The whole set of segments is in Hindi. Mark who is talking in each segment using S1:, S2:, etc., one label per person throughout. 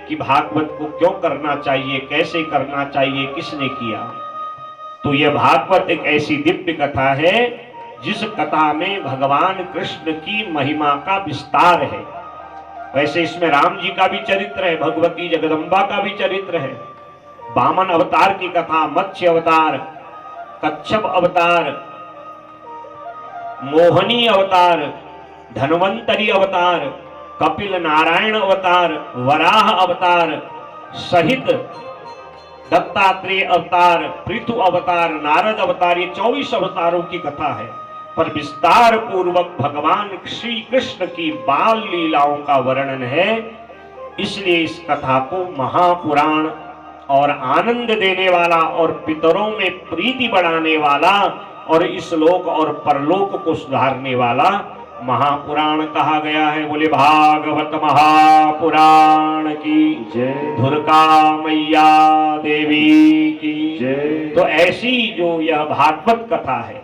S1: कि भागवत को क्यों करना चाहिए, कैसे करना चाहिए, किसने किया। तो यह भागवत एक ऐसी दिव्य कथा है जिस कथा में भगवान कृष्ण की महिमा का विस्तार है। वैसे इसमें राम जी का भी चरित्र है, भगवती जगदम्बा का भी चरित्र है, वामन अवतार की कथा, मत्स्य अवतार, कच्छप अवतार, मोहनी अवतार, धन्वंतरी अवतार, कपिल नारायण अवतार, वराह अवतार सहित दत्तात्रेय अवतार, पृथु अवतार, नारद अवतार, ये 24 अवतारों की कथा है। पर विस्तार पूर्वक भगवान श्री कृष्ण की बाल लीलाओं का वर्णन है। इसलिए इस कथा को महापुराण और आनंद देने वाला और पितरों में प्रीति बढ़ाने वाला और इस लोक और परलोक को सुधारने वाला महापुराण कहा गया है। बोले भागवत महापुराण की जय, दुर्गा मैया देवी की जय। तो ऐसी जो यह भागवत कथा है,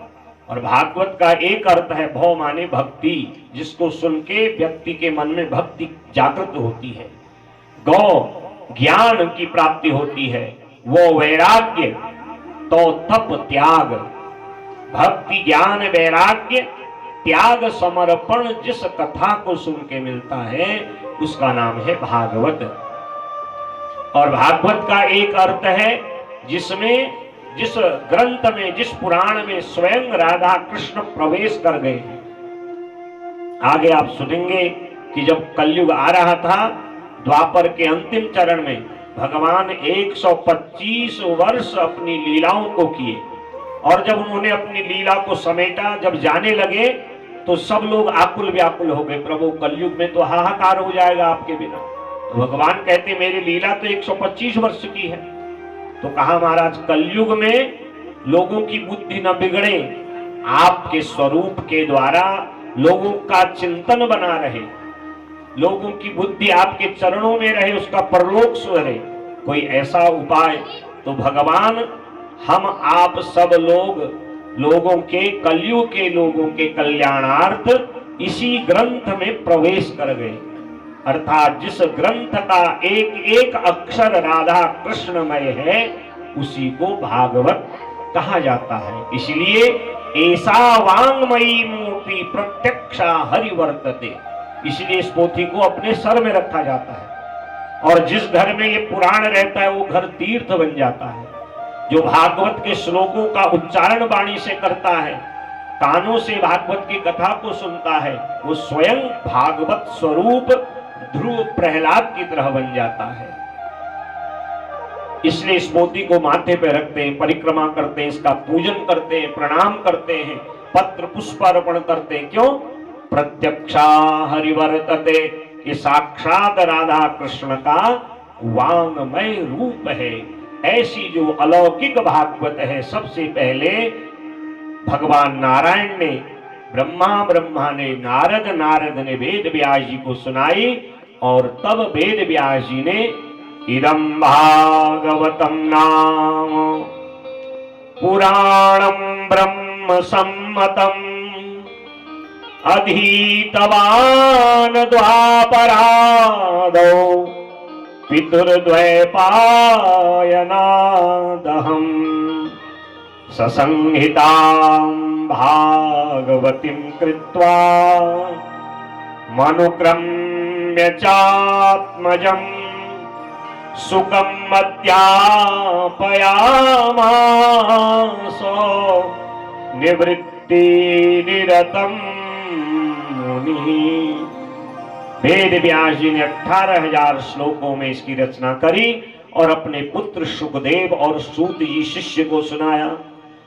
S1: और भागवत का एक अर्थ है भव माने भक्ति, जिसको सुन के व्यक्ति के मन में भक्ति जागृत होती है, गौ ज्ञान की प्राप्ति होती है, वो वैराग्य, तो तप त्याग, भक्ति ज्ञान वैराग्य त्याग समर्पण जिस कथा को सुन के मिलता है उसका नाम है भागवत। और भागवत का एक अर्थ है जिसमें, जिस ग्रंथ में, जिस पुराण में स्वयं राधा कृष्ण प्रवेश कर गए हैं। आगे आप सुनेंगे कि जब कलयुग आ रहा था, द्वापर के अंतिम चरण में भगवान 125 वर्ष अपनी लीलाओं को किए, और जब उन्होंने अपनी लीला को समेटा, जब जाने लगे तो सब लोग आकुल व्याकुल हो गए, प्रभु कलयुग में तो हाहाकार हो जाएगा आपके बिना। तो भगवान कहते मेरी लीला तो 125 वर्ष की है। तो कहा महाराज कलयुग में लोगों की बुद्धि न बिगड़े, आपके स्वरूप के द्वारा लोगों का चिंतन बना रहे, लोगों की बुद्धि आपके चरणों में रहे, उसका परलोक सुधरे, कोई ऐसा उपाय। तो भगवान हम आप सब लोगों के, कलयुग के लोगों के कल्याणार्थ इसी ग्रंथ में प्रवेश कर गए। अर्थात जिस ग्रंथ का एक एक अक्षर राधा कृष्णमय है उसी को भागवत कहा जाता है। इसलिए ऐसा वांगमयी मूर्ति प्रत्यक्षा हरिवर्तते, इसलिए इस पोथी को अपने सर में रखा जाता है। और जिस घर में ये पुराण रहता है वो घर तीर्थ बन जाता है। जो भागवत के श्लोकों का उच्चारण वाणी से करता है, कानों से भागवत की कथा को सुनता है, वो स्वयं भागवत स्वरूप ध्रुव प्रहलाद की तरह बन जाता है। इसलिए इस पोथी को माथे पे रखते हैं, परिक्रमा करते हैं, इसका पूजन करते हैं, प्रणाम करते हैं, पत्र पुष्प अर्पण करते हैं। क्यों? प्रत्यक्षा हरिवर्तते, ये साक्षात राधा कृष्ण का वांगमय रूप है। ऐसी जो अलौकिक भागवत है, सबसे पहले भगवान नारायण ने, ब्रह्मा ने, नारद ने वेद व्यास जी को सुनाई, और तब वेद व्यास जी ने इदं भागवतम नाम पुराणं ब्रह्म सम्मतम् अधीतवान् द्वापरादौ पितुर्द्वैपायनादहम् ससंहितां भागवतीं कृत्वा मनुक्रम्य चात्मजम् सुखं अध्यापयामास निवृत्ति निरतं मुनि। वेद व्यास जी ने 18,000 श्लोकों में इसकी रचना करी और अपने पुत्र सुखदेव और सूत जी शिष्य को सुनाया।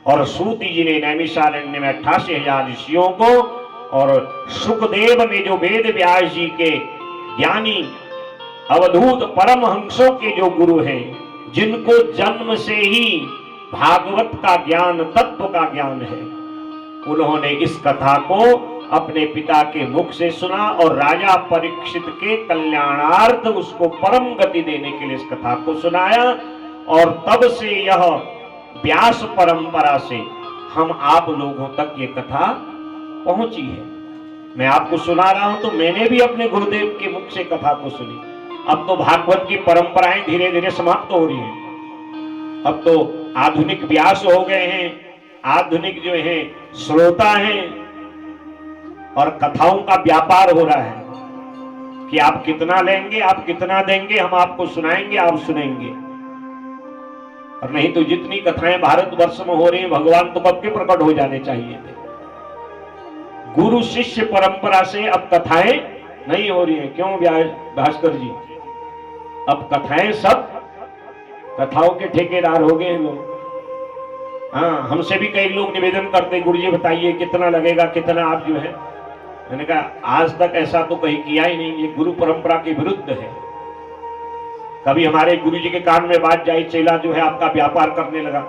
S1: और सूत जी ने नैमिषारण्य में 88,000 ऋषियों को, और सुखदेव ने जो वेद व्यास जी के ज्ञानी अवधूत परमहंसों के जो गुरु हैं, जिनको जन्म से ही भागवत का ज्ञान, तत्व का ज्ञान है, उन्होंने इस कथा को अपने पिता के मुख से सुना और राजा परीक्षित के कल्याणार्थ उसको परम गति देने के लिए इस कथा को सुनाया। और तब से यह व्यास परंपरा से हम आप लोगों तक ये कथा पहुंची है। मैं आपको सुना रहा हूं तो मैंने भी अपने गुरुदेव के मुख से कथा को सुनी। अब तो भागवत की परंपराएं धीरे धीरे समाप्त हो रही हैं। अब तो आधुनिक व्यास हो गए हैं, आधुनिक जो है श्रोता हैं, और कथाओं का व्यापार हो रहा है कि आप कितना लेंगे, आप कितना देंगे, हम आपको सुनाएंगे, आप सुनेंगे। और नहीं तो जितनी कथाएं भारतवर्ष में हो रही हैं, भगवान तो कब के प्रकट हो जाने चाहिए थे। गुरु शिष्य परंपरा से अब कथाएं नहीं हो रही हैं। क्यों भास्कर जी? अब कथाएं सब कथाओं के ठेकेदार हो गए हैं लोग। हाँ, हमसे भी कई लोग निवेदन करते, गुरु जी बताइए कितना लगेगा, कितना आप जो है। मैंने कहा आज तक ऐसा तो कहीं किया ही नहीं, ये गुरु परंपरा के विरुद्ध है। कभी हमारे गुरु जी के कान में बात जाए, चेला जो है आपका व्यापार करने लगा,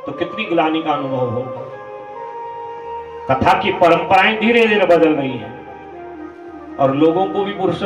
S1: तो कितनी ग्लानि का अनुभव होगा। कथा की परंपराएं धीरे धीरे बदल रही हैं और लोगों को भी फुर्सत